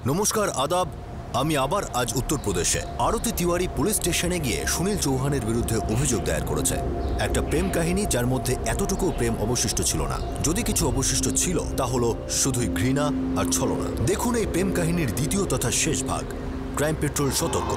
নমস্কার, আদাব। আমি আবার আজ উত্তরপ্রদেশে আরতি তিওয়ারি পুলিশ স্টেশনে গিয়ে সুনীল চৌহানের বিরুদ্ধে অভিযোগ দায়ের করেছে। একটা প্রেম কাহিনী যার মধ্যে এতটুকু প্রেম অবশিষ্ট ছিল না। যদি কিছু অবশিষ্ট ছিল তা হলো শুধুই ঘৃণা আর ছলনা। দেখুন এই প্রেম কাহিনীর দ্বিতীয় তথা শেষ ভাগ। ক্রাইম পেট্রোল সতর্ক।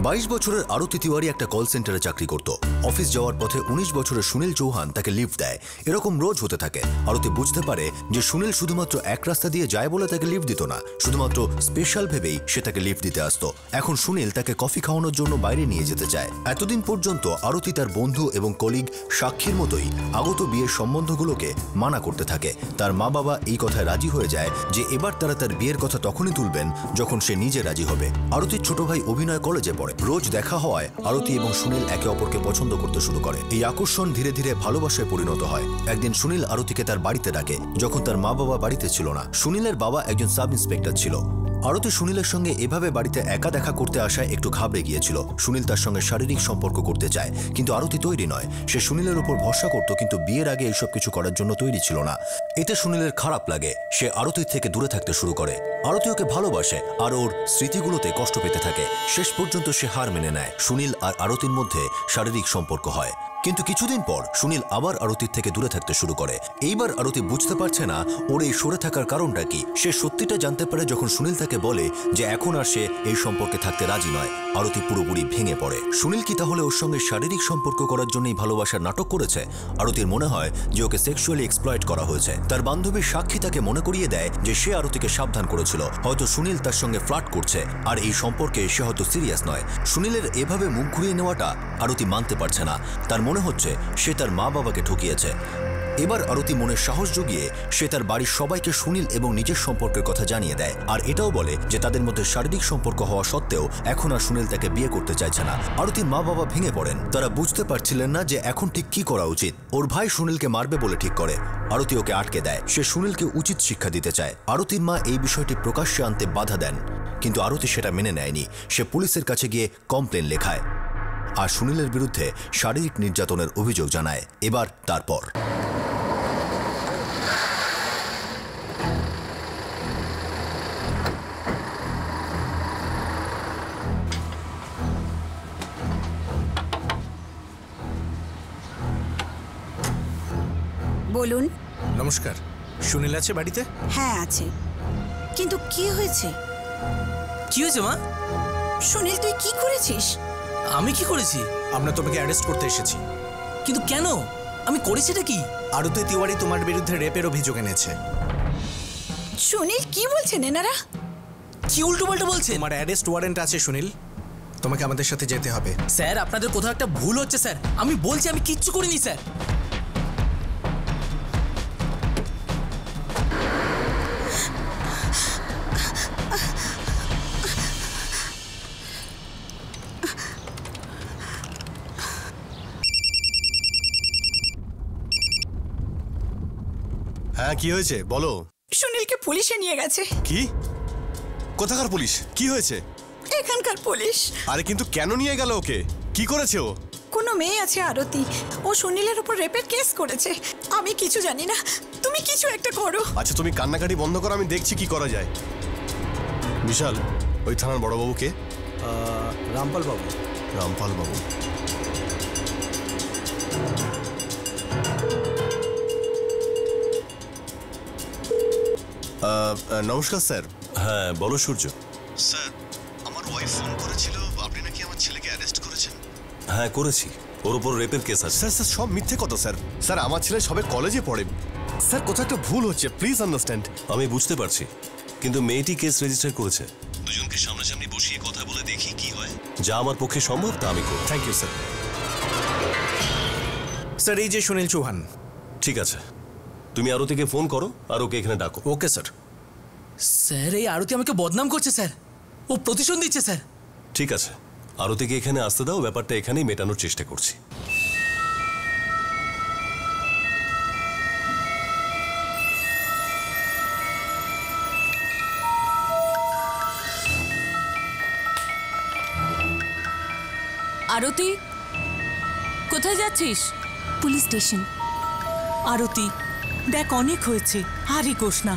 22 বছরের আরতি তিওয়ারি একটা কল সেন্টারে চাকরি করত। অফিস যাওয়ার পথে 19 বছরের সুনীল চৌহান তাকে লিফট দেয়। এরকম রোজ হতে থাকে। আরতি বুঝতে পারে যে সুনীল শুধুমাত্র এক রাস্তা দিয়ে যায় বলে তাকে লিফট দিত না, শুধুমাত্র স্পেশাল ভেবেই সে তাকে লিফট দিতে আসতো। এখন সুনীল তাকে কফি খাওয়ানোর জন্য বাইরে নিয়ে যেতে চায়। এতদিন পর্যন্ত আরতি তার বন্ধু এবং কলিগ সাক্ষীর মতোই আগত বিয়ের সম্বন্ধগুলোকে মানা করতে থাকে। তার মা বাবা এই কথায় রাজি হয়ে যায় যে এবার তারা তার বিয়ের কথা তখনই তুলবেন যখন সে নিজে রাজি হবে। আরতির ছোট ভাই অভিনয় কলেজে পড়ে। রোজ দেখা হওয়ায় আরতি এবং সুনীল একে অপরকে পছন্দ করতে শুরু করে। এই আকর্ষণ ধীরে ধীরে ভালোবাসায় পরিণত হয়। একদিন সুনীল আরতিকে তার বাড়িতে ডাকে, যখন তার মা বাবা বাড়িতে ছিল না। সুনীলের বাবা একজন সাব ইন্সপেক্টর ছিল। আরতি সুনীলের সঙ্গে এভাবে বাড়িতে একা দেখা করতে আসায় একটু ঘাবড়ে গিয়েছিল। সুনীল তার সঙ্গে শারীরিক সম্পর্ক করতে চায়, কিন্তু আরতি তৈরি নয়। সে সুনীলের উপর ভরসা করত, কিন্তু বিয়ের আগে এইসব কিছু করার জন্য তৈরি ছিল না। এতে সুনীলের খারাপ লাগে। সে আরতির থেকে দূরে থাকতে শুরু করে। আরতি ওকে ভালোবাসে আর ওর স্মৃতিগুলোতে কষ্ট পেতে থাকে। শেষ পর্যন্ত সে হার মেনে নেয়। সুনীল আর আরতির মধ্যে শারীরিক সম্পর্ক হয়। কিন্তু কিছুদিন পর সুনীল আবার আরতির থেকে দূরে থাকতে শুরু করে। এইবার আরতি বুঝতে পারছে না ওর এই সরে থাকার কারণটা কি। সে সত্যিটা জানতে পারে যখন সুনীল তাকে বলে যে এখন আর সে এই সম্পর্কে থাকতে রাজি নয়। আরতি পুরোপুরি ভেঙে পড়ে। সুনীল কি তাহলে ওর সঙ্গে শারীরিক সম্পর্ক করার জন্যই ভালোবাসার নাটক করেছে? আরতির মনে হয় যে ওকে সেক্সুয়ালি এক্সপ্লয়েট করা হয়েছে। তার বান্ধবীর সাক্ষী তাকে মনে করিয়ে দেয় যে সে আরতিকে সাবধান করেছিল, হয়তো সুনীল তার সঙ্গে ফ্লার্ট করছে আর এই সম্পর্কে সে হয়তো সিরিয়াস নয়। সুনীলের এভাবে মুখ ঘুরিয়ে নেওয়াটা আরতি মানতে পারছে না। তার মনে হচ্ছে সে তার মা বাবাকে ঠকিয়েছে। এবার আরতি মনের সাহস জুগিয়ে সে তার বাড়ির সবাইকে সুনীল এবং নিজের সম্পর্কের কথা জানিয়ে দেয়। আর এটাও বলে যে তাদের মধ্যে শারীরিক সম্পর্ক হওয়া সত্ত্বেও এখন আর সুনীল তাকে বিয়ে করতে চাইছে না। আরতির মা বাবা ভেঙে পড়েন। তারা বুঝতে পারছিলেন না যে এখন ঠিক কি করা উচিত। ওর ভাই সুনীলকে মারবে বলে ঠিক করে। আরতি ওকে আটকে দেয়। সে সুনীলকে উচিত শিক্ষা দিতে চায়। আরতির মা এই বিষয়টি প্রকাশ্যে আনতে বাধা দেন, কিন্তু আরতি সেটা মেনে নেয়নি। সে পুলিশের কাছে গিয়ে কমপ্লেন লেখায় আর সুনীলের বিরুদ্ধে শারীরিক নির্যাতনের অভিযোগ জানায়। এবার তারপর বলুন। নমস্কার, সুনীল আছে বাড়িতে? হ্যাঁ আছে, কিন্তু কি হয়েছে? কি হয়েছে মা? সুনীল, তুই কি করেছিস? আমি কি করেছি? আমরা তোমাকে অ্যারেস্ট করতে এসেছি। কিন্তু কেন? আমি করেছিটা কি? আরতি তিওয়ারি তোমার বিরুদ্ধে রেপের অভিযোগ এনেছে। সুনীল, কি বলছেন এনারা? কি উল্টোপাল্টা বলছেন? তোমার অ্যারেস্ট ওয়ারেন্ট আছে সুনীল, তোমাকে আমাদের সাথে যেতে হবে। স্যার, আপনাদের কোথাও একটা ভুল হচ্ছে স্যার। আমি বলছি আমি কিচ্ছু করিনি স্যার। হ্যাঁ, কি হয়েছে বলো। সুনীলকে পুলিশে নিয়ে গেছে। কি? কোথাকার পুলিশ? কি হয়েছে? এখানকার পুলিশ। আরে কিন্তু কেন নিয়ে গেল ওকে? কি করেছে ও? কোনো মেয়ে আছে আরতি, ও সুনীলের উপর রেপের কেস করেছে। আমি কিছু জানি না, তুমি কিছু একটা করো। আচ্ছা তুমি কান্নাকাটি বন্ধ করো, আমি দেখছি কি করা যায়। বিশাল, ওই থানার বড়বাবুকে? রামপাল বাবু। রামপাল বাবু। নমস্কার স্যার। হ্যাঁ বলো সূর্য। স্যার, আমার ওয়াইফ ফোন করেছিল, আপনি নাকি আমার ছেলেকে অ্যারেস্ট করেছেন। হ্যাঁ করেছি, ওর উপর রেপের কেস আছে। স্যার স্যার সব মিথ্যে কথা স্যার। স্যার আমার ছেলে সবে কলেজে পড়ে। স্যার কোথাও একটা ভুল হচ্ছে, প্লিজ আন্ডারস্ট্যান্ড। আমি বুঝতে পারছি, কিন্তু মেয়েটি কেস রেজিস্টার করেছে। দুজনকে সামনাসামনি বসিয়ে কথা বলে দেখি কি হয়। যা আমার পক্ষে সম্ভব তা আমি করব। Thank you sir. স্যার, এই যে সুনীল চৌহান। ঠিক আছে, তুমি আরতিকে ফোন করো আর ওকে এখানে ডাকো। Okay sir. স্যার, এই আরতি আমাকে বদনাম করছে স্যার। ও প্রতিশোধ দিচ্ছে স্যার। ঠিক আছে, আরতিকে এখানে আসতে দাও, ব্যাপারটা এখানেই মেটানোর চেষ্টা করছি। আরতি, কোথায় যাচ্ছিস? Police station. আরতি দেখ, অনেক হয়েছে, আর এগোস না।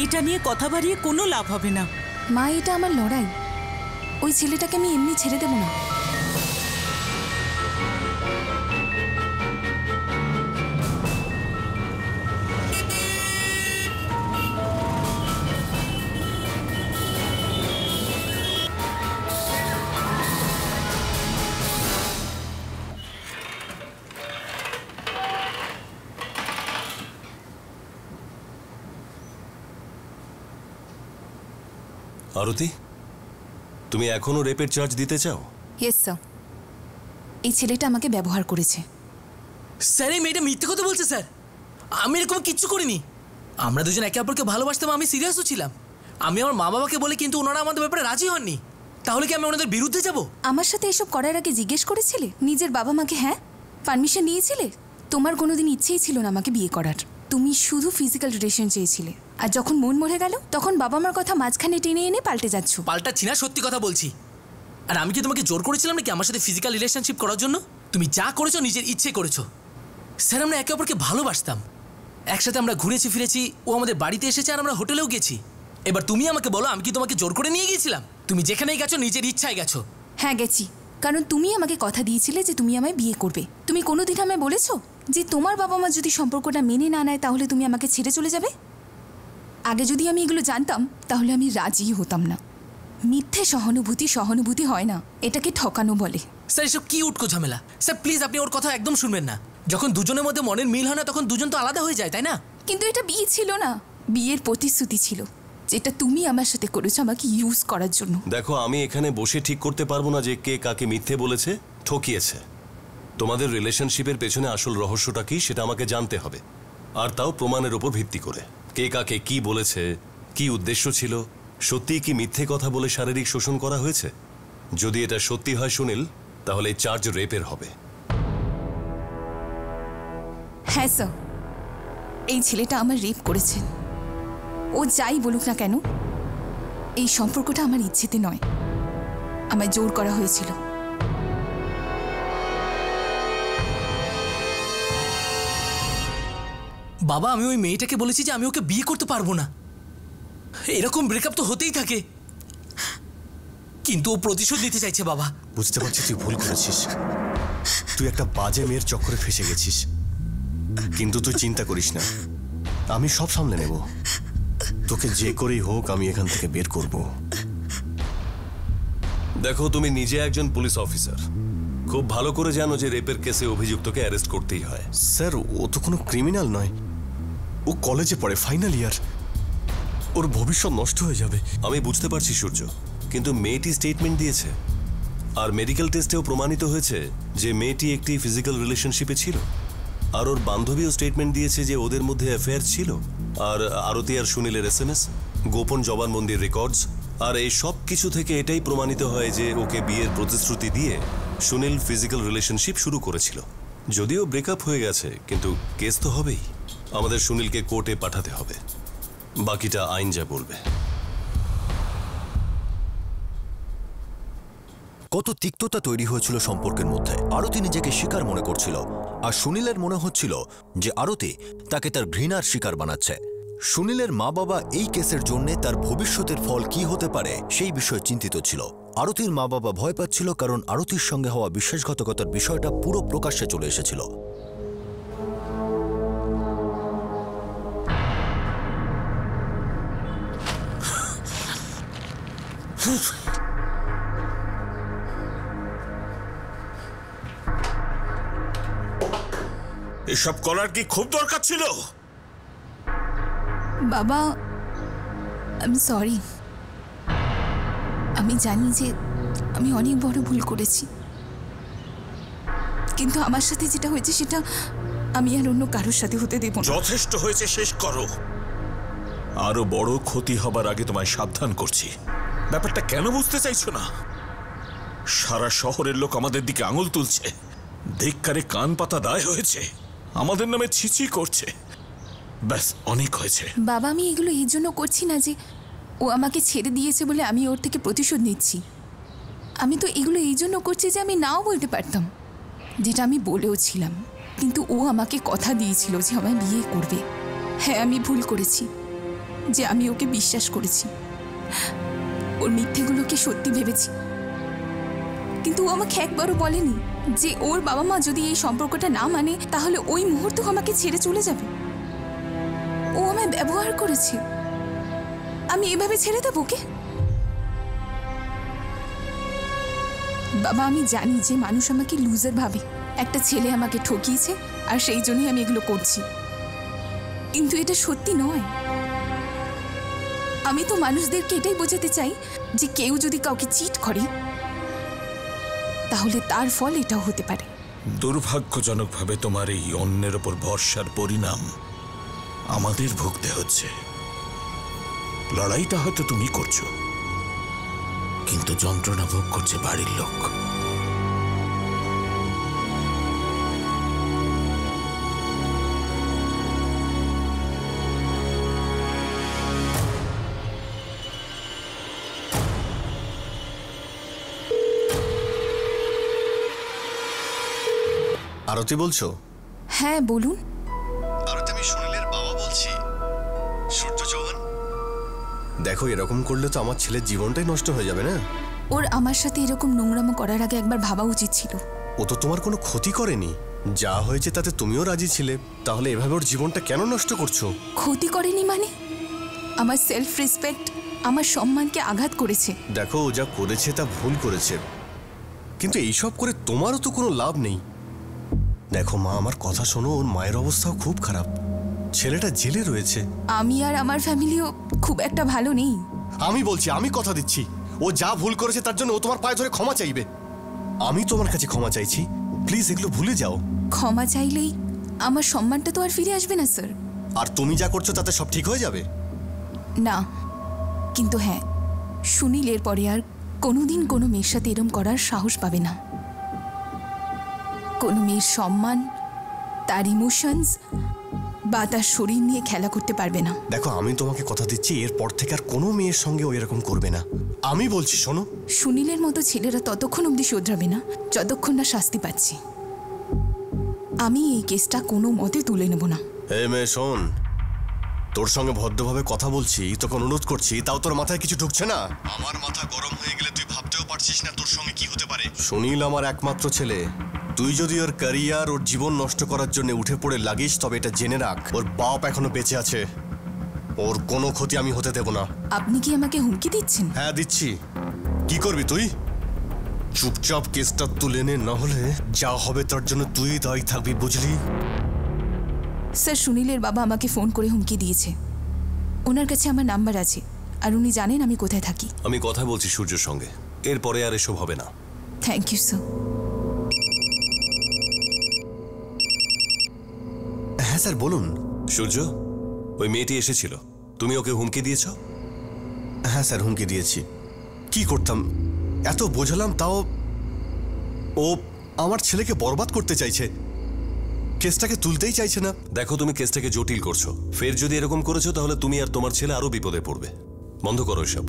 এটা নিয়ে কথা বাড়িয়ে কোনো লাভ হবে না। মা, এটা আমার লড়াই। ওই ছেলেটাকে আমি এমনি ছেড়ে দেব না। আরতি, তুমি এখনো রেপের চার্জ দিতে চাও? Yes sir. এই ছেলেটা আমাকে ব্যবহার করেছে। স্যার এই মেয়েটা মিথ্যে কথা বলছে স্যার। আমি এরকম কিচ্ছু করিনি। আমরা দুজন একে অপরকে ভালোবাসতাম, আমি সিরিয়াসও ছিলাম। আমি আমার মা বাবাকে বলে কিন্তু ওনারা আমাদের ব্যাপারে রাজি হননি। তাহলে কি আমি ওনাদের বিরুদ্ধে যাব? আমার সাথে এসব করার আগে জিজ্ঞেস করেছিলে নিজের বাবা মাকে? হ্যাঁ, পারমিশন নিয়েছিলে? তোমার কোনোদিন ইচ্ছেই ছিল না আমাকে বিয়ে করার। তুমি শুধু ফিজিক্যাল রিলেশন চেয়েছিলে। আর যখন মন মরে গেল তখন বাবা মার কথা মাঝখানে টেনে এনে পাল্টে যাচ্ছ। পাল্টাচ্ছি না, সত্যি কথা বলছি। আর আমি কি তোমাকে জোর করেছিলাম নাকি আমার সাথে ফিজিক্যাল রিলেশনশিপ করার জন্য? তুমি যা করেছো নিজের ইচ্ছে করেছো। স্যার আমরা একে অপরকে ভালোবাসতাম, একসাথে আমরা ঘুরেছি ফিরেছি, ও আমাদের বাড়িতে এসেছে আর আমরা হোটেলেও গেছি। এবার তুমি আমাকে বলো আমি কি তোমাকে জোর করে নিয়ে গিয়েছিলাম? তুমি যেখানেই গেছো নিজের ইচ্ছায় গেছো। হ্যাঁ গেছি, কারণ তুমি আমাকে কথা দিয়েছিলে যে তুমি আমায় বিয়ে করবে। তুমি কোনোদিন আমায় বলেছো যে তোমার বাবা মা যদি সম্পর্কটা মেনে না নেয় তাহলে তুমি আমাকে ছেড়ে চলে যাবে? আগে যদি আমি এগুলো জানতাম তাহলে আমি রাজি হতাম না। মিথ্যে সহানুভূতি হয় না, এটাকে ঠকানো বলে। স্যার এসব কি উটকো ঝামেলা? স্যার প্লিজ আপনি ওর কথা একদম শুনবেন না। যখন দুজনের মধ্যে মনের মিল হয় না তখন দুজন তো আলাদা হয়ে যায়, তাই না? কিন্তু এটা বিয়ে ছিল না, বিয়ের প্রতিশ্রুতি ছিল, যেটা তুমি আমার সাথে করেছো আমাকে ইউজ করার জন্য। দেখো, আমি এখানে বসে ঠিক করতে পারবো না যে কে কাকে মিথ্যে বলেছে, ঠকিয়েছে। তোমাদের রিলেশনশিপের পেছনে আসল রহস্যটা কি সেটা আমাকে জানতে হবে, আর তাও প্রমাণের উপর ভিত্তি করে। কে কাকে কি বলেছে, কি উদ্দেশ্য ছিল, সত্যিই কি মিথ্যে কথা বলে শারীরিক শোষণ করা হয়েছে? যদি এটা সত্যি হয় সুনীল, তাহলে এই চার্জ রেপের হবে। হ্যাঁ স্যার, এই ছেলেটা আমার রেপ করেছে। ও যাই বলুক না কেন, এই সম্পর্কটা আমার ইচ্ছেতে নয়, আমায় জোর করা হয়েছিল। বাবা আমি ওই মেয়েটাকে বলেছি যে আমি ওকে বিয়ে করতে পারবো না। এরকম ব্রেকআপ তো হতেই থাকে, কিন্তু ও প্রতিশোধ নিতে চাইছে। বাবা বুঝতে পারছি তুই ভুল করেছিস, তুই একটা বাজে মেয়ের চক্করে ফেসে গেছিস। কিন্তু তুই চিন্তা করিস না, আমি সব সামলে নেব। তোকে যে করেই হোক আমি এখান থেকে বের করব। দেখো, তুমি নিজে একজন পুলিশ অফিসার, খুব ভালো করে জানো যে রেপের কেসে অভিযুক্তকে অ্যারেস্ট করতেই হয়। স্যার ও তো কোনো ক্রিমিনাল নয়, ও কলেজে পড়ে, ফাইনাল ইয়ার, ওর ভবিষ্যৎ নষ্ট হয়ে যাবে। আমি বুঝতে পারছি সূর্য, কিন্তু মেয়েটি স্টেটমেন্ট দিয়েছে, আর মেডিকেল টেস্টেও প্রমাণিত হয়েছে যে মেয়েটি একটি ফিজিক্যাল রিলেশনশিপে ছিল। আর ওর বান্ধবীও স্টেটমেন্ট দিয়েছে যে ওদের মধ্যে অ্যাফেয়ার ছিল। আর আরতি আর সুনীলের SMS, গোপন জবানবন্দির রেকর্ডস, আর এই সব কিছু থেকে এটাই প্রমাণিত হয় যে ওকে বিয়ের প্রতিশ্রুতি দিয়ে সুনীল ফিজিক্যাল রিলেশনশিপ শুরু করেছিল। যদিও ব্রেকআপ হয়ে গেছে, কিন্তু কেস তো হবেই। আমাদের সুনীলকে কোর্টে পাঠাতে হবে, বাকিটা আইন যা বলবে। কত তিক্ততা তৈরি হয়েছিল সম্পর্কের মধ্যে। আরতি নিজেকে শিকার মনে করছিল, আর সুনীলের মনে হচ্ছিল যে আরতি তাকে তার ঘৃণার শিকার বানাচ্ছে। সুনীলের মা বাবা এই কেসের জন্য তার ভবিষ্যতের ফল কি হতে পারে সেই বিষয়ে চিন্তিত ছিল। আরতির মা বাবা ভয় পাচ্ছিল, কারণ আরতির সঙ্গে হওয়া বিশ্বাসঘাতকতার বিষয়টা পুরো প্রকাশ্যে চলে এসেছিল। এসব করার কি খুব দরকার ছিল? বাবা আমি সরি, আমি জানি যে আমি অনেক বড় ভুল করেছি, কিন্তু আমার সাথে যেটা হয়েছে সেটা আমি আর অন্য কারোর সাথে হতে দেব না। যথেষ্ট হয়েছে, শেষ করো। আরো বড় ক্ষতি হবার আগে তোমায় সাবধান করছি। ব্যাপারটা কেন বুঝতে চাইছো না? সারা শহরের লোক আমাদের দিকে আঙুল তুলছে, ধিক্কারে কান পাতা দায় হয়েছে, আমাদের নামে ছিছি করছে। ব্যাস, অনেক হয়েছে। বাবা আমি এগুলো এই জন্য করছি না যে ও আমাকে ছেড়ে দিয়েছে বলে আমি ওর থেকে প্রতিশোধ নিচ্ছি। আমি তো এগুলো এই জন্য করছি যে আমি নাও বলতে পারতাম, যেটা আমি বলেও ছিলাম, কিন্তু ও আমাকে কথা দিয়েছিল যে আমায় বিয়ে করবে। হ্যাঁ আমি ভুল করেছি, যে আমি ওকে বিশ্বাস করেছি, ওর মিথ্যেগুলোকে সত্যি ভেবেছি। কিন্তু ও আমাকে একবারও বলেনি যে ওর বাবা মা যদি এই সম্পর্কটা না মানে তাহলে ওই মুহূর্তে আমাকে ছেড়ে চলে যাবে। ও আমায় ব্যবহার করেছে, আমি এভাবে ছেড়ে দেবো ওকে? বাবা, আমি জানি যে মানুষ আমাকে লুজার ভাবে, একটা ছেলে আমাকে ঠকিয়েছে আর সেই জন্যই আমি এগুলো করছি, কিন্তু এটা সত্যি নয়। আমি তো মানুষদেরকে এটাই বোঝাতে চাই যে কেউ যদি কাউকে চিট করে তাহলে তার ফল এটাও হতে পারে। দুর্ভাগ্যজনকভাবে তোমার এই অন্যের ওপর ভরসার পরিণাম আমাদের ভুগতে হচ্ছে। লড়াইটা হয়তো তুমি করছো, কিন্তু যন্ত্রণা ভোগ করছে বাড়ির লোক। আরতি বলছো? হ্যাঁ বলুন। আরতি, আমি সুনীলের বাবা বলছি, সূর্য চৌহান। দেখো, এরকম করলে তো আমার ছেলের জীবনটাই নষ্ট হয়ে যাবে না? ওর আমার সাথে এরকম নোংরামো করার আগে একবার ভাবা উচিত ছিল। ও তো তোমার কোনো ক্ষতি করেনি, যা হয়েছে তাতে তুমিও রাজি ছিলে, তাহলে এভাবে ওর জীবনটা কেন নষ্ট করছো? ক্ষতি করেনি মানে? আমার সেলফ রেসপেক্ট, আমার সম্মানকে আঘাত করেছে। দেখো, ও যা করেছে তা ভুল করেছে, কিন্তু এইসব করে তোমারও তো কোনো লাভ নেই। দেখো মা, আমার কথা শোনো, ওর মায়ের অবস্থাও খুব খারাপ, ছেলেটা জেলে রয়েছে। আমি আর আমার ফ্যামিলিও খুব একটা ভালো নেই। আমি বলছি, আমি কথা দিচ্ছি, ও যা ভুল করেছে তার জন্য ও তোমার পায়ে ধরে ক্ষমা চাইবে। আমি তোমার কাছে ক্ষমা চাইছি, প্লিজ এগুলো ভুলে যাও। ক্ষমা চাইলেই আমার সম্মানটা তো আর ফিরে আসবে না স্যার। আর তুমি যা করছো তাতে সব ঠিক হয়ে যাবে না, কিন্তু হ্যাঁ, সুনীল এর পরে আর কোনোদিন কোনো মেয়ের সাথে এরম করার সাহস পাবে না। কোনো মেয়ের সম্মান, তার ইমোশনস বা তার শরীর নিয়ে খেলা করতে পারবে না। দেখো, আমি তোমাকে কথা দিচ্ছি, এরপর থেকে আর কোনো মেয়ের সঙ্গে ও এরকম করবে না। আমি বলছি শোনো। সুনীলের মতো ছেলেরা ততক্ষণ অবধি শোধরাবে না যতক্ষণ না শাস্তি পাচ্ছে। আমি এই কেসটা কোনো মতে তুলে নেব না। এই মেয়ে শোন, তোর সঙ্গে ভদ্রভাবে কথা বলছি, তোকে অনুরোধ করছি, তাও তোর মাথায় কিছু ঢুকছে না? আমার মাথা গরম হয়ে গেলে তুই ভাবতেও পারছিস না তোর সঙ্গে কি হতে পারে। সুনীল আমার একমাত্র ছেলে, তুই যদি ওর ক্যারিয়ার, ওর জীবন নষ্ট করার জন্য উঠে পড়ে লাগিস তবে এটা জেনে রাখ, ওর বাপ এখনো বেঁচে আছে, ওর কোনো ক্ষতি আমি হতে দেব না। আপনি কি আমাকে হুমকি দিচ্ছেন? হ্যাঁ দিচ্ছি। কি করবি তুই? চুপচাপ কেসটা তুলে নে, না হলে যা হবে তার জন্য তুই দায়ী থাকবি, বুঝলি? স্যার, সুনীলের বাবা আমাকে ফোন করে হুমকি দিয়েছে। ওনার কাছে আমার নাম্বার আছে আর উনি জানেন আমি কোথায় থাকি। আমি কথা বলছি সূর্যের সঙ্গে, এরপরে আর এসব হবে না। Thank you sir. হ্যাঁ স্যার বলুন। সূর্য, ওই মেয়েটি এসেছিল, তুমি ওকে হুমকি দিয়েছ? হ্যাঁ স্যার, হুমকি দিয়েছি। কি করতাম, এত বোঝালাম তাও ও আমার ছেলেকে বরবাদ করতে চাইছে, কেসটাকে তুলতেই চাইছে না। দেখো, তুমি কেসটাকে জটিল করছো, ফের যদি এরকম করেছো তাহলে তুমি আর তোমার ছেলে আরো বিপদে পড়বে। বন্ধ করো এসব।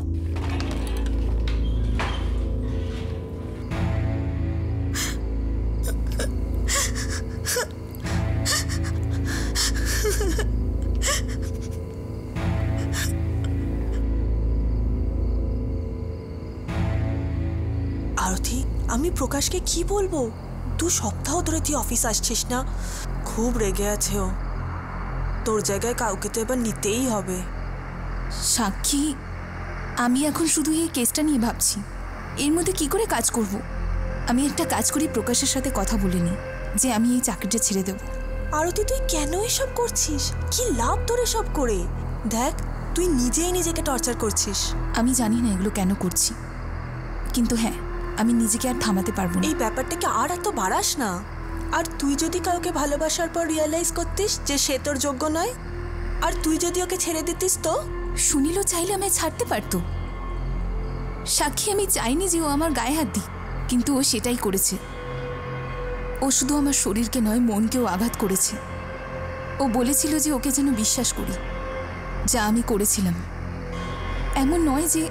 আরতি, আমি প্রকাশকে কি বলবো? 2 সপ্তাহ ধরে তুই অফিস আসছিস না, খুব রেগে আছে ও। তোর জায়গায় কাউকে তো এবার নিতেই হবে। সাক্ষী, আমি এখন শুধু এই কেসটা নিয়ে ভাবছি, এর মধ্যে কি করে কাজ করব। আমি একটা কাজ করি, প্রকাশের সাথে কথা বলে নিই যে আমি এই চাকরিটা ছেড়ে দেব। আরতি, তুই কেন এসব করছিস? কি লাভ তোর এসব করে? দেখ, তুই নিজেই নিজেকে টর্চার করছিস। আমি জানি না এগুলো কেন করছি, কিন্তু হ্যাঁ, আমি নিজেকে আর থামাতে পারবো না। এই ব্যাপারটাকে আর এত বাড়াস না। আর তুই যদি কাউকে ভালোবাসার পর রিয়েলাইজ করতিস যে সে তোর যোগ্য নয়, আর তুই যদি ওকে ছেড়ে দিতিস তো? সুনীলও চাইলে আমায় ছাড়তে পারতো। সাক্ষী, আমি চাইনি যে ও আমার গায়ে হাত দিক, কিন্তু ও সেটাই করেছে। ও শুধু আমার শরীরকে নয়, মনকেও আঘাত করেছে। ও বলেছিল যে ওকে যেন বিশ্বাস করি, যা আমি করেছিলাম। এমন নয় যে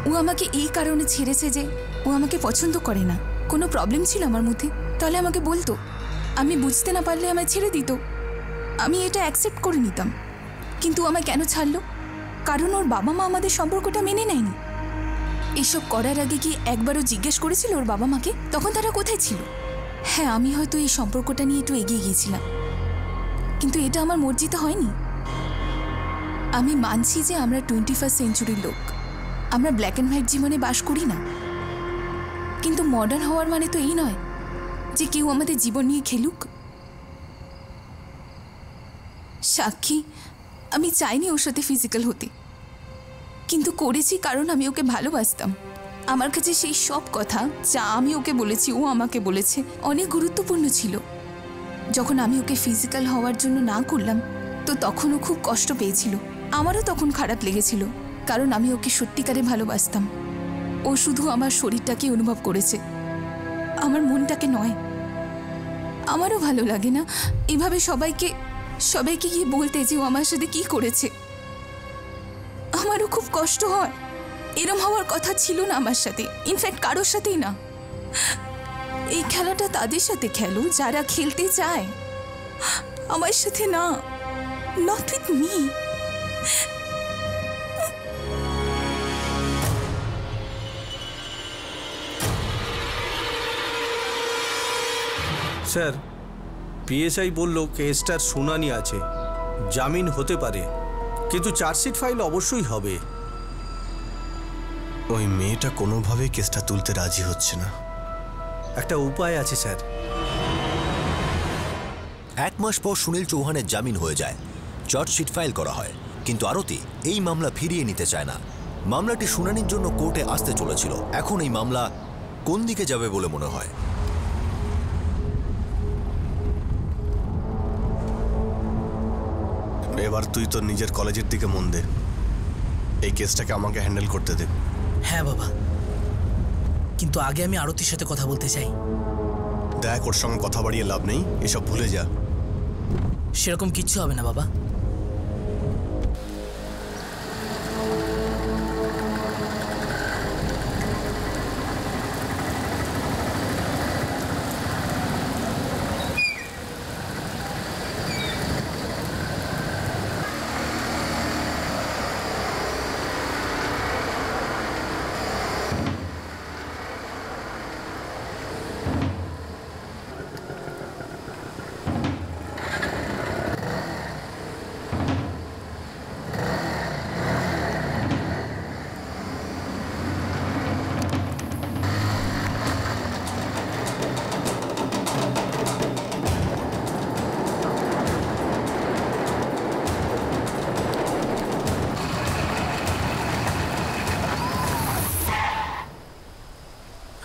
ও আমাকে এই কারণে ছেড়েছে যে ও আমাকে পছন্দ করে না। কোনো প্রবলেম ছিল আমার মধ্যে তাহলে আমাকে বলতো, আমি বুঝতে না পারলে আমায় ছেড়ে দিত, আমি এটা অ্যাকসেপ্ট করে নিতাম। কিন্তু আমায় কেন ছাড়লো? কারণ ওর বাবা মা আমাদের সম্পর্কটা মেনে নেয়নি। এসব করার আগে কি একবারও জিজ্ঞেস করেছিল ওর বাবা মাকে? তখন তারা কোথায় ছিল? হ্যাঁ, আমি হয়তো এই সম্পর্কটা নিয়ে একটু এগিয়ে গিয়েছিলাম, কিন্তু এটা আমার মর্জিতে হয়নি। আমি মানছি যে আমরা 21st সেঞ্চুরির লোক, আমরা ব্ল্যাক অ্যান্ড হোয়াইট জীবনে বাস করি না, কিন্তু মডার্ন হওয়ার মানে তো এই নয় যে কেউ আমাদের জীবন নিয়ে খেলুক। সাক্ষী, আমি চাইনি ওর সাথে ফিজিক্যাল হতে, কিন্তু করেছি কারণ আমি ওকে ভালোবাসতাম। আমার কাছে সেই সব কথা যা আমি ওকে বলেছি ও আমাকে বলেছে অনেক গুরুত্বপূর্ণ ছিল। যখন আমি ওকে ফিজিক্যাল হওয়ার জন্য না করলাম তো তখন ও খুব কষ্ট পেয়েছিল। আমারও তখন খারাপ লেগেছিল, কারণ আমি ওকে সত্যিকারে ভালোবাসতাম। ও শুধু আমার শরীরটাকে অনুভব করেছে, আমার মনটাকে নয়। আমারও ভালো লাগে না এভাবে সবাইকে গিয়ে বলতে যে ও আমার সাথে কি করেছে। আমারও খুব কষ্ট হয়। এরম হওয়ার কথা ছিল না আমার সাথে, ইনফ্যাক্ট কারোর সাথেই না। এই খেলাটা তাদের সাথে খেলো যারা খেলতে চায়, আমার সাথে না, not with me. Sir, PSI বলল কেসটার শুনানি আছে, জামিন হতে পারে, কিন্তু চার্জশিট ফাইল অবশ্যই হবে। ওই মেয়েটা কোনোভাবেই কেসটা তুলতে রাজি হচ্ছে না। একটা উপায় আছে স্যার। 1 মাস পর সুনীল চৌহানের জামিন হয়ে যায়, চার্জশিট ফাইল করা হয়, কিন্তু আরতি এই মামলা ফিরিয়ে নিতে চায় না। মামলাটি শুনানির জন্য কোর্টে আসতে চলেছিল। এখন এই মামলা কোন দিকে যাবে বলে মনে হয়? এবার তুই তোর নিজের কলেজের দিকে মন দে, এই কেসটাকে আমাকে হ্যান্ডেল করতে দে। হ্যাঁ বাবা, কিন্তু আগে আমি আরতির সাথে কথা বলতে চাই। দেখ, ওর সঙ্গে কথা বাড়িয়ে লাভ নেই, এসব ভুলে যা। সেরকম কিচ্ছু হবে না বাবা।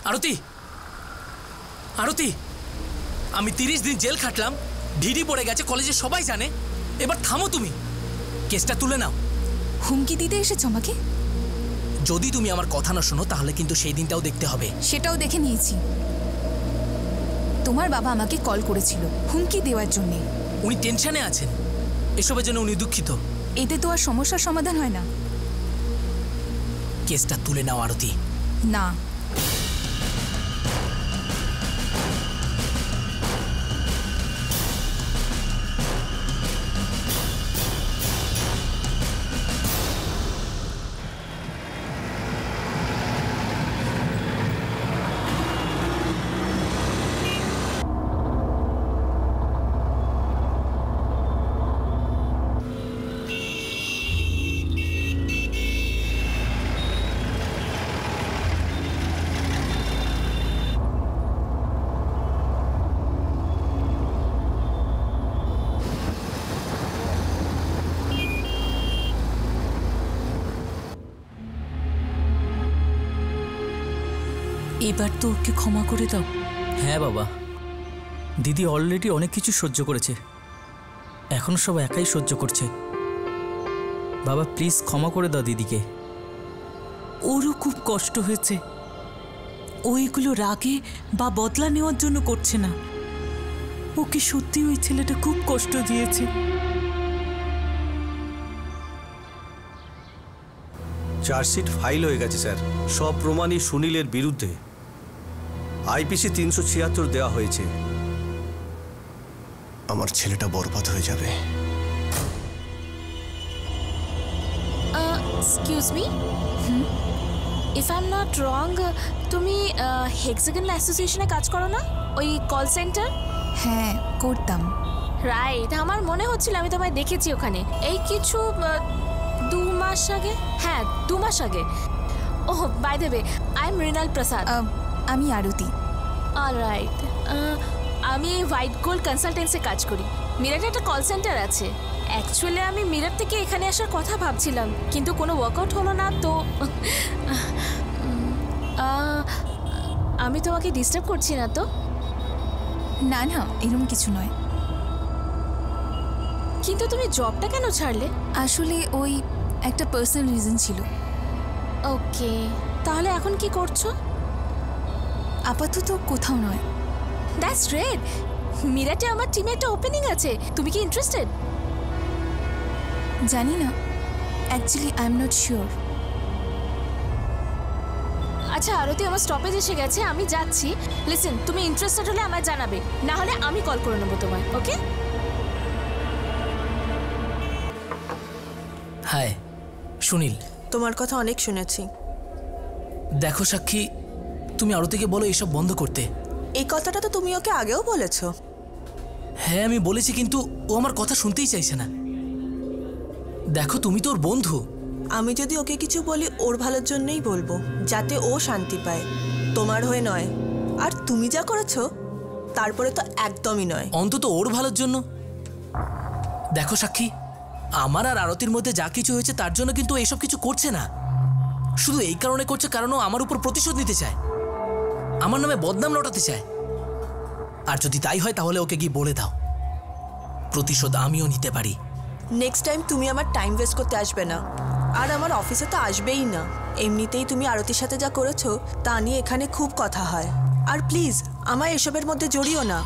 আরতি, আরতি, আমি 30 দিন জেল খাটলাম, ঢিডি পড়ে গেছে, কলেজে সবাই জানে। এবার থামো তুমি, কেসটা তুলে নাও। হুমকি দিতে এসেছ আমাকে? যদি তুমি আমার কথা না শোনো তাহলে কিন্তু সেই দিনটাও দেখতে হবে। সেটাও দেখে নিয়েছি। তোমার বাবা আমাকে কল করেছিল হুমকি দেওয়ার জন্য। উনি টেনশনে আছেন, এসবের জন্য উনি দুঃখিত। এতে তো আর সমস্যার সমাধান হয় না। কেসটা তুলে নাও আরতি। না, এবার তো ওকে ক্ষমা করে দাও। হ্যাঁ বাবা, দিদি অলরেডি অনেক কিছু সহ্য করেছে, এখন সব একাই সহ্য করছে। বাবা প্লিজ ক্ষমা করে দাও দিদিকে। ওরও খুব কষ্ট হয়েছে, ও এগুলো রাগে বা বদলা নেওয়ার জন্য করছে না। ওকে সত্যি ওই ছেলেটা খুব কষ্ট দিয়েছে। চার্জশিট ফাইল হয়ে গেছে স্যার, সব প্রমাণই সুনীলের বিরুদ্ধে। আইপিসি 376 দেওয়া হয়েছে। আমার ছেলেটা বরবাদ হয়ে যাবে। Excuse me, if I am not wrong, তুমি হেক্সাগন অ্যাসোসিয়েশনে কাজ করো না, ওই কল সেন্টার? হ্যাঁ করতাম। রাইট, আমার মনে হচ্ছিল আমি তোমায় দেখেছি ওখানে এই কিছু 2 মাস আগে। হ্যাঁ 2 মাস আগে। Oh by the way, I am Mrinal Prasad. আমি আরতি। অলরাইট, আমি হোয়াইট গোল্ড কনসালটেন্সে কাজ করি। মিরাটে একটা কল সেন্টার আছে। অ্যাকচুয়ালি আমি মিরাট থেকে এখানে আসার কথা ভাবছিলাম, কিন্তু কোনো ওয়ার্কআউট হলো না, তো আমি তোমাকে ডিস্টার্ব করছি না তো? না না, এরকম কিছু নয়। কিন্তু তুমি জবটা কেন ছাড়লে? আসলে ওই একটা পার্সোনাল রিজন ছিল। ওকে, তাহলে এখন কি করছো? আপাতত কোথাও নয়। That's great. মিরাটে আমার টিমে একটা ওপেনিং আছে, তুমি কি ইন্টারেস্টেড? জানি না, actually I am not sure. আচ্ছা আরতি, আমার স্টপেজ এসে গেছে, আমি যাচ্ছি। লিসেন, তুমি ইন্টারেস্টেড হলে আমায় জানাবে, না হলে আমি কল করে নেবো তোমায়। ওকে? হাই সুনীল। তোমার কথা অনেক শুনেছি। দেখো সাক্ষী, তুমি আরতিকে বলো এসব বন্ধ করতে। এই কথাটা তো তুমি ওকে আগেও বলেছো। হ্যাঁ আমি বলেছি, কিন্তু ও আমার কথা শুনতেই চাইছে না। দেখো তুমি তো ওর বন্ধু। আমি যদি ওকে কিছু বলি ওর ভালোর জন্যই বলবো, যাতে ও শান্তি পায়, তোমার হয়ে নয়। আর তুমি যা করেছো তারপরে তো একদমই নয়। অন্তত ওর ভালোর জন্য। দেখো সাক্ষী, আমার আর আরতির মধ্যে যা কিছু হয়েছে তার জন্য কিন্তু এসব কিছু করছে না। শুধু এই কারণে করছে কারণ ও আমার উপর প্রতিশোধ নিতে চায়, আমার নামে বদনাম লটাতে চায়। আর যদি তাই হয় তাহলে ওকে গিয়ে বলে দাও প্রতিশোধ আমিও নিতে পারি। নেক্সট টাইম তুমি আমার টাইম ওয়েস্ট করতে আসবে না, আর আমার অফিসে তো আসবেই না। এমনিতেই তুমি আরতির সাথে যা করেছো তা নিয়ে এখানে খুব কথা হয়। আর প্লিজ আমায় এসবের মধ্যে জড়িও না।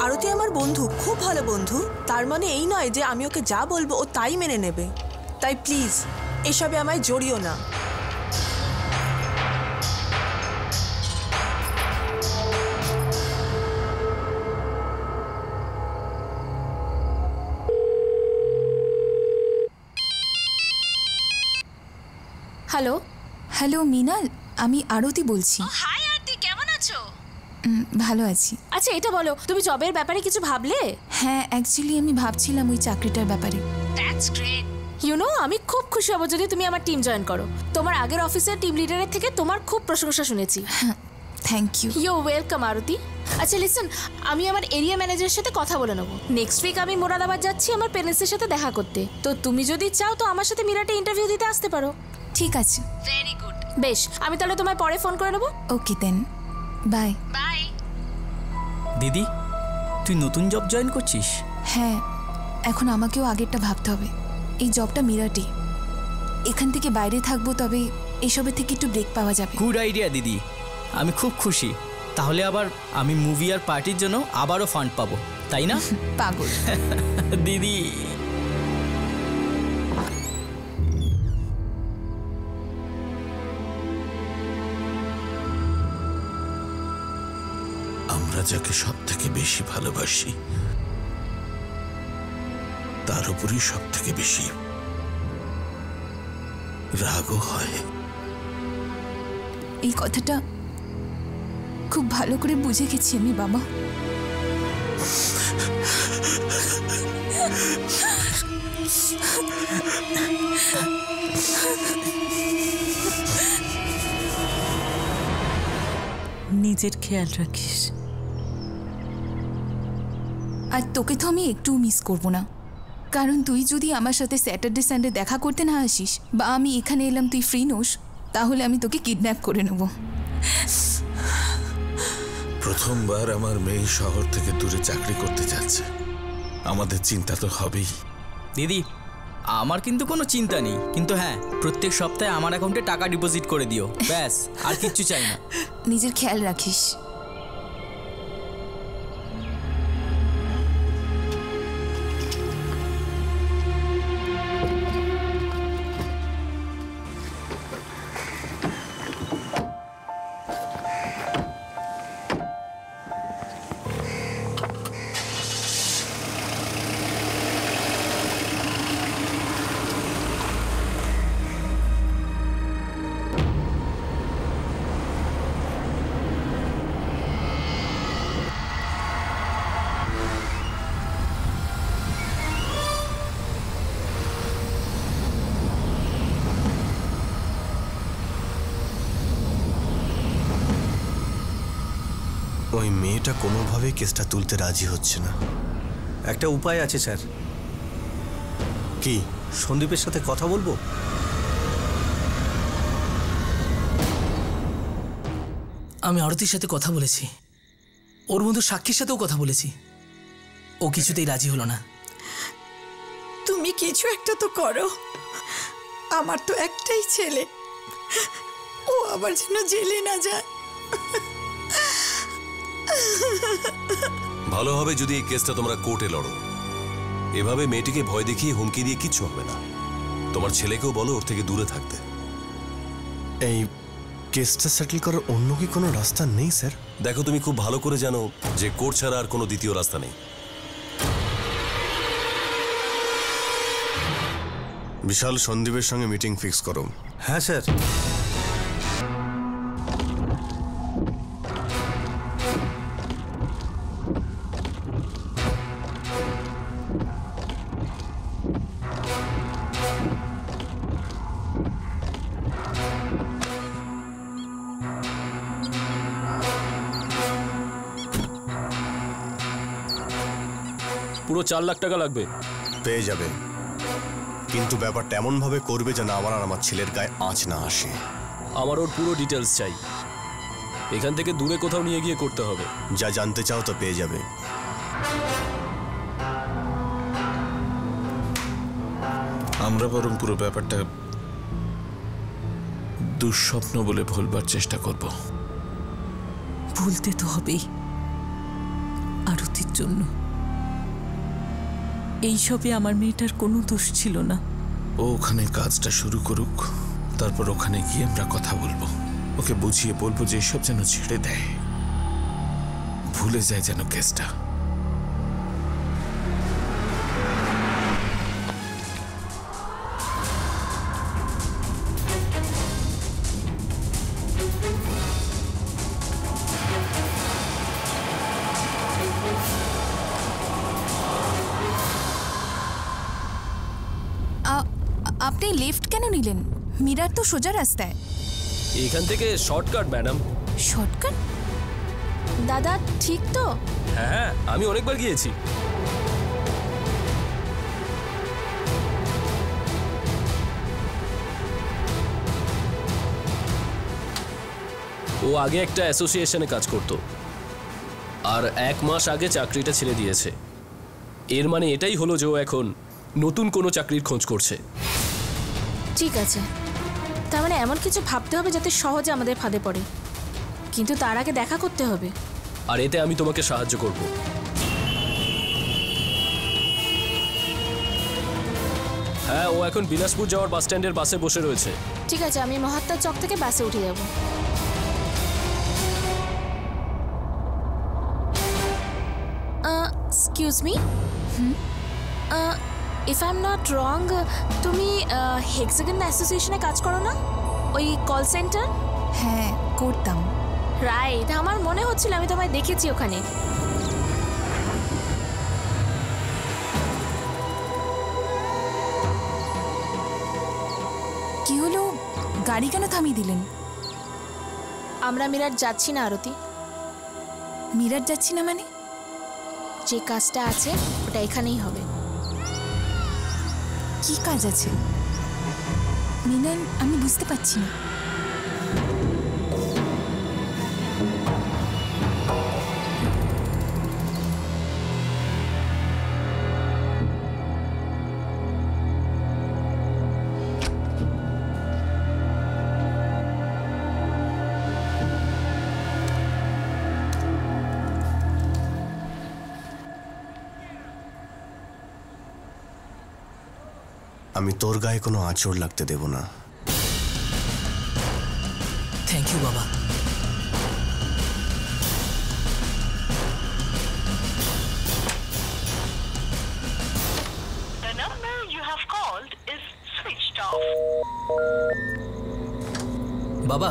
আরতি আমার বন্ধু, খুব ভালো বন্ধু। তার মানে এই নয় যে আমি ওকে যা বলবো ও তাই মেনে নেবে। তাই প্লিজ এসবে আমায় জড়িও না। হ্যালো। হ্যালো মৃণাল, আমি আরতি বলছি। হাই আরতি, কেমন আছো? ভালো আছি। আচ্ছা এটা বলো, তুমি জবের ব্যাপারে কিছু ভাবলে? হ্যাঁ, অ্যাকচুয়ালি আমি ভাবছিলাম ওই চাকরিটার ব্যাপারে। That's great. ইউ নো, আমি খুব খুশি হব যদি তুমি আমার টিম জয়েন করো। তোমার আগের অফিসের টিম লিডারের থেকে তোমার খুব প্রশংসা শুনেছি। Thank you. You welcome Aarti. আচ্ছা লিসেন, আমি আমার এরিয়া ম্যানেজারের সাথে কথা বলে নেবো। নেক্সট উইক আমি মোরাদাবাদ যাচ্ছি আমার পেরেন্টসের সাথে দেখা করতে। তো তুমি যদি চাও তো আমার সাথে মিরাটে ইন্টারভিউ দিতে আসতে পারো। ঠিক আছে। Very good. বেশ, আমি তাহলে তোমায় পরে ফোন করে নেবো। ওকে দেন, বাই। বাই। দিদি, তুই নতুন জব জয়েন করছিস? হ্যাঁ, এখন আমাকেও আগেরটা ভাবতে হবে। এই জবটা মিরাটে, এখান থেকে বাইরে থাকবো, তবে এসবের থেকে একটু ব্রেক পাওয়া যাবে। গুড আইডিয়া দিদি, আমি খুব খুশি। তাহলে আবার আমি মুভি আর পার্টির জন্য আবারও ফান্ড পাবো, তাই না? পাগল দিদি। আমরা যাকে সব থেকে বেশি ভালোবাসি তার উপরই সব থেকে বেশি রাগও হয়। এই কথাটা খুব ভালো করে বুঝে গেছি আমি বাবা। নিজের খেয়াল রাখিস। আর তোকে তো আমি একটু মিস করব না, কারণ তুই যদি আমার সাথে স্যাটারডে সানডে দেখা করতে না আসিস, বা আমি এখানে এলাম তুই ফ্রি নোস, তাহলে আমি তোকে কিডন্যাপ করে নেব। প্রথমবার আমার মেয়ে শহর থেকে দূরে চাকরি করতে যাচ্ছে, আমাদের চিন্তা তো হবেই। দিদি, আমার কিন্তু কোনো চিন্তা নেই, কিন্তু হ্যাঁ, প্রত্যেক সপ্তাহে আমার অ্যাকাউন্টে টাকা ডিপোজিট করে দিও, ব্যাস, আর কিচ্ছু চাই না। নিজের খেয়াল রাখিস। ওই মেয়েটা কোনোভাবেই কেসটা তুলতে রাজি হচ্ছে না। একটা উপায় আছে স্যার। কি? সন্দীপের সাথে কথা বলবো? আমি আরতির সাথে কথা বলেছি, ওর বন্ধু সাক্ষীর সাথেও কথা বলেছি, ও কিছুতেই রাজি হলো না। তুমি কিছু একটা তো করো, আমার তো একটাই ছেলে, ও আবার যেন জেলে না যায়। ভালো হবে যদি এই কেসটা তোমরা কোর্টে লড়ো। এভাবে মেয়েটিকে ভয় দেখিয়ে হুমকি দিয়ে কিচ্ছু হবে না। তোমার ছেলেকেও বলো ওর থেকে দূরে থাকতে। এই কেসটা সেটেল করার অন্য কি কোনো রাস্তা নেই স্যার? দেখো, তুমি খুব ভালো করে জানো যে কোর্ট ছাড়া আর কোনো দ্বিতীয় রাস্তা নেই। বিশাল, সন্দীপের সঙ্গে মিটিং ফিক্স করো। হ্যাঁ স্যার। পুরো 4 লাখ টাকা লাগবে। পেয়ে যাবে, কিন্তু ব্যাপারটা এমন ভাবে করবে যেন আবার আর আমার ছেলের গায়ে আঁচ না আসে। আমার ওর পুরো ডিটেলস চাই, এখান থেকে দূরে কোথাও নিয়ে গিয়ে করতে হবে। যা জানতে চাও তো পেয়ে যাবে। আমরা বরং পুরো ব্যাপারটা দুঃস্বপ্ন বলে ভুলবার চেষ্টা করব। ভুলতে তো হবেই, আরতির জন্য। এইসবে আমার মেয়েটার কোনো দোষ ছিল না। ও ওখানে কাজটা শুরু করুক, তারপর ওখানে গিয়ে আমরা কথা বলবো। ওকে বুঝিয়ে বলবো যে এসব যেন ছেড়ে দেয়, ভুলে যায় যেন কেসটা। আপনি লেফট কেন নিলেন? মিরার তো সোজা রাস্তায়। এখান থেকে শর্টকাট ম্যাডাম। শর্টকাট? দাদা ঠিক তো? হ্যাঁ, আমি অনেকবার গিয়েছি। ও আগে একটা অ্যাসোসিয়েশনে কাজ করত, আর 1 মাস আগে চাকরিটা ছেড়ে দিয়েছে। এর মানে এটাই হলো যে ও এখন নতুন কোনো চাকরির খোঁজ করছে। ঠিক আছে, তার মানে এমন কিছু ভাবতে হবে যাতে সহজে আমাদের ফাঁদে পড়ে, কিন্তু তার আগে দেখা করতে হবে। আর এতে আমি তোমাকে সাহায্য করব। হ্যাঁ, ও এখন বিলাসপুর যাওয়ার বাস স্ট্যান্ডের বাসে বসে রয়েছে। ঠিক আছে, আমি মহাত্মা চক থেকে বাসে উঠে যাব। Excuse me, if I am not wrong, তুমি হেক্সাগন অ্যাসোসিয়েশনে কাজ করো না? ওই কল সেন্টার? হ্যাঁ, করতাম। রাইট, আমার মনে হচ্ছিল আমি তোমায় দেখেছি ওখানে। কি হলো, গাড়ি কেন থামিয়ে দিলেন? আমরা মিরাট যাচ্ছি না আরতি। মিরাট যাচ্ছি না মানে? যে কাজটা আছে ওটা এখানেই হবে। কি কাজ আছে মিনান? আমি বুঝতে পারছি না। আমি তোর গায়ে কোনো আঁচড় লাগতে দেব না। থ্যাংক ইউ বাবা। বাবা,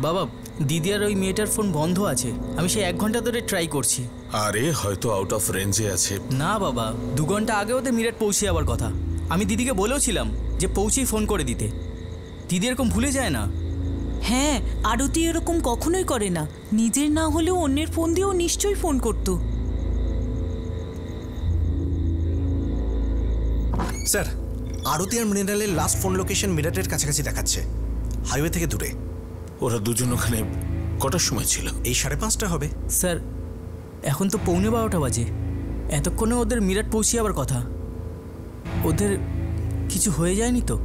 বাবা, দিদি আর ওই মেয়েটার ফোন বন্ধ আছে। আমি সেই 1 ঘন্টা ধরে ট্রাই করছি। আরে হয়তো আউট অফ রেঞ্জে আছে। না বাবা, 2 ঘন্টা আগে ওদের মিরাট পৌঁছে যাওয়ার কথা। আমি দিদিকে বলেওছিলাম যে পৌঁছেই ফোন করে দিতে। দিদি এরকম ভুলে যায় না। হ্যাঁ, আরতি এরকম কখনোই করে না। নিজের না হলেও অন্যের ফোন দিয়েও নিশ্চয়ই ফোন করতো। স্যার, আরতি আর মৃণালের লাস্ট ফোন লোকেশন মিরাটের কাছাকাছি দেখাচ্ছে, হাইওয়ে থেকে দূরে। ওরা দুজন ওখানে কটার সময় ছিল? এই 5:30 হবে। স্যার, এখন তো 11:15 বাজে। এতক্ষণে ওদের মিরাট পৌঁছে যাবার কথা। ওদের কিছু হয়ে যায়নি তো?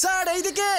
স্যার, এইদিকে।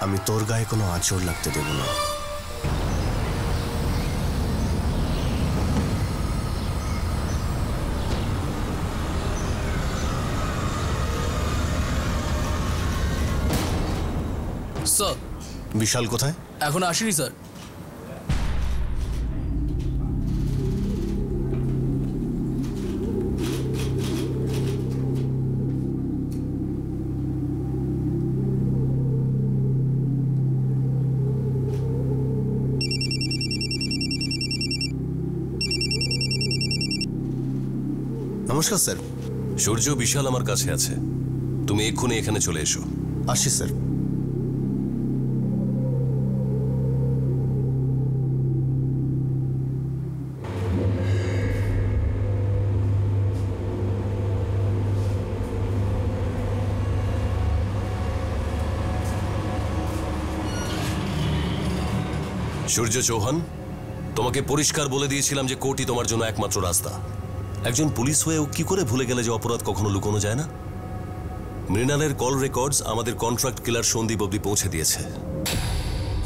আমি তোর গায়ে কোনো আঁচড় লাগতে দেব না। স্যার, বিশাল কোথায়? এখন আসেনি স্যার। নমস্কার স্যার। সূর্য, বিশাল আমার কাছে আছে, তুমি এক্ষুনি এখানে চলে এসো। আসছি স্যার। সূর্য চৌহান, তোমাকে পরিষ্কার বলে দিয়েছিলাম যে কোর্টই তোমার জন্য একমাত্র রাস্তা। একজন পুলিশ হয়েও কি করে ভুলে গেলে যে অপরাধ কখনো লুকোনো যায় না? মৃণালের কল রেকর্ডস আমাদের কন্ট্রাক্ট কিলার সন্দীপ অবধি পৌঁছে দিয়েছে,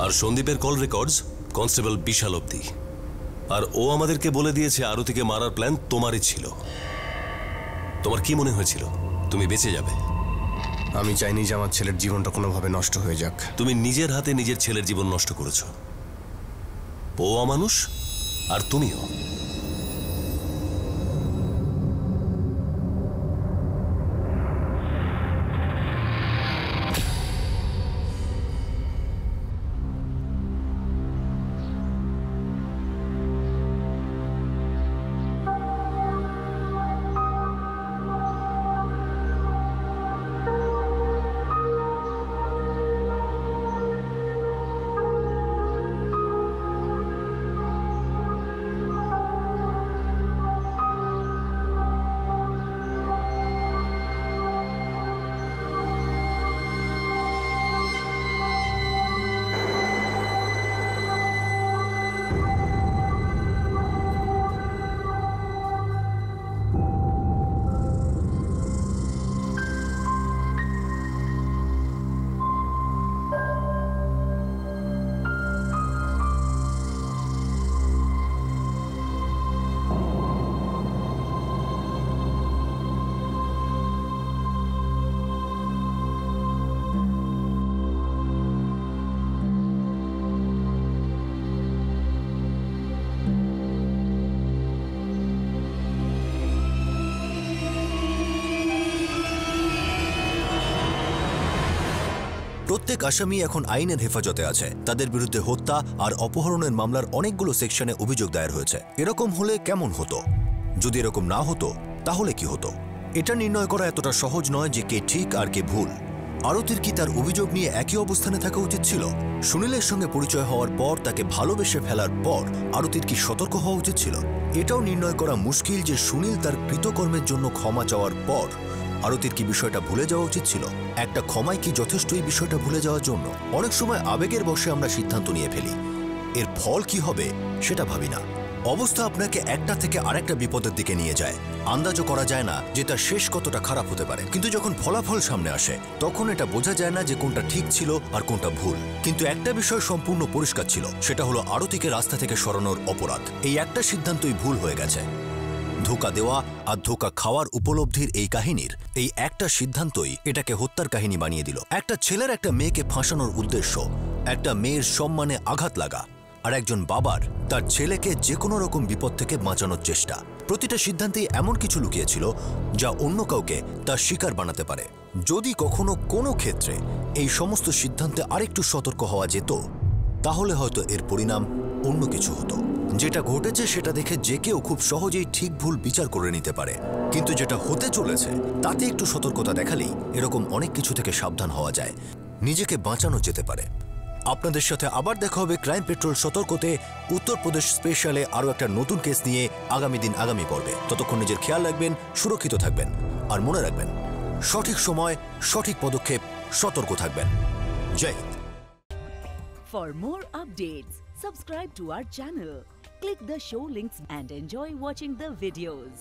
আর সন্দীপের কল রেকর্ডস কনস্টেবল বিশাল অবধি। আর ও আমাদেরকে বলে দিয়েছে আরতিকে মারার প্ল্যান তোমারই ছিল। তোমার কি মনে হয়েছিল তুমি বেঁচে যাবে? আমি চাইনি যে আমার ছেলের জীবনটা কোনোভাবে নষ্ট হয়ে যাক। তুমি নিজের হাতে নিজের ছেলের জীবন নষ্ট করেছো। ও অমানুষ আর তুমিও। প্রত্যেক আসামি এখন আইনের হেফাজতে আছে। তাদের বিরুদ্ধে হত্যা আর অপহরণের মামলার অনেকগুলো সেকশনে অভিযোগ দায়ের হয়েছে। এরকম হলে কেমন হতো? যদি এরকম না হতো তাহলে কি হতো? এটা নির্ণয় করা এতটা সহজ নয় যে কে ঠিক আর কে ভুল। আরতির কি তার অভিযোগ নিয়ে একই অবস্থানে থাকা উচিত ছিল? সুনীলের সঙ্গে পরিচয় হওয়ার পর তাকে ভালোবেসে ফেলার পর আরতির কি সতর্ক হওয়া উচিত ছিল? এটাও নির্ণয় করা মুশকিল যে সুনীল তার কৃতকর্মের জন্য ক্ষমা চাওয়ার পর আরতির কি বিষয়টা ভুলে যাওয়া উচিত ছিল? একটা ক্ষমাই কি যথেষ্ট এই বিষয়টা ভুলে যাওয়ার জন্য? অনেক সময় আবেগের বশে আমরা সিদ্ধান্ত নিয়ে ফেলি, এর ফল কি হবে সেটা ভাবি না। অবস্থা আপনাকে একটা থেকে আরেকটা বিপদের দিকে নিয়ে যায়। আন্দাজও করা যায় না যে তার শেষ কতটা খারাপ হতে পারে, কিন্তু যখন ফলাফল সামনে আসে তখন এটা বোঝা যায় না যে কোনটা ঠিক ছিল আর কোনটা ভুল। কিন্তু একটা বিষয় সম্পূর্ণ পরিষ্কার ছিল, সেটা হলো আরতিকে রাস্তা থেকে সরানোর অপরাধ। এই একটা সিদ্ধান্তই ভুল হয়ে গেছে। ধোঁকা দেওয়া আর ধোঁকা খাওয়ার উপলব্ধির এই কাহিনীর এই একটা সিদ্ধান্তই এটাকে হত্যার কাহিনী বানিয়ে দিল। একটা ছেলের একটা মেয়েকে ফাঁসানোর উদ্দেশ্য, একটা মেয়ের সম্মানে আঘাত লাগা, আর একজন বাবার তার ছেলেকে যে কোনো রকম বিপদ থেকে বাঁচানোর চেষ্টা। প্রতিটা সিদ্ধান্তেই এমন কিছু লুকিয়েছিল যা অন্য কাউকে তার শিকার বানাতে পারে। যদি কখনো কোনো ক্ষেত্রে এই সমস্ত সিদ্ধান্তে আরেকটু সতর্ক হওয়া যেত, তাহলে হয়তো এর পরিণাম অন্য কিছু হতো। যেটা ঘটেছে সেটা দেখে যে কেউ খুব সহজেই ঠিক ভুল বিচার করে নিতে পারে, কিন্তু যেটা হতে চলেছে তাতে একটু সতর্কতা দেখালেই এরকম অনেক কিছু থেকে সাবধান হওয়া যায়, নিজেকে বাঁচানো যেতে পারে। আপনাদের সাথে আবার দেখা হবে ক্রাইম পেট্রোল সতর্কতে উত্তরপ্রদেশ স্পেশালে আরও একটা নতুন কেস নিয়ে আগামী দিন আগামী পর্বে। ততক্ষণ নিজের খেয়াল রাখবেন, সুরক্ষিত থাকবেন, আর মনে রাখবেন সঠিক সময় সঠিক পদক্ষেপ, সতর্ক থাকবেন। জয় Hind. For more updates, subscribe to our channel, click the show links and enjoy watching the videos.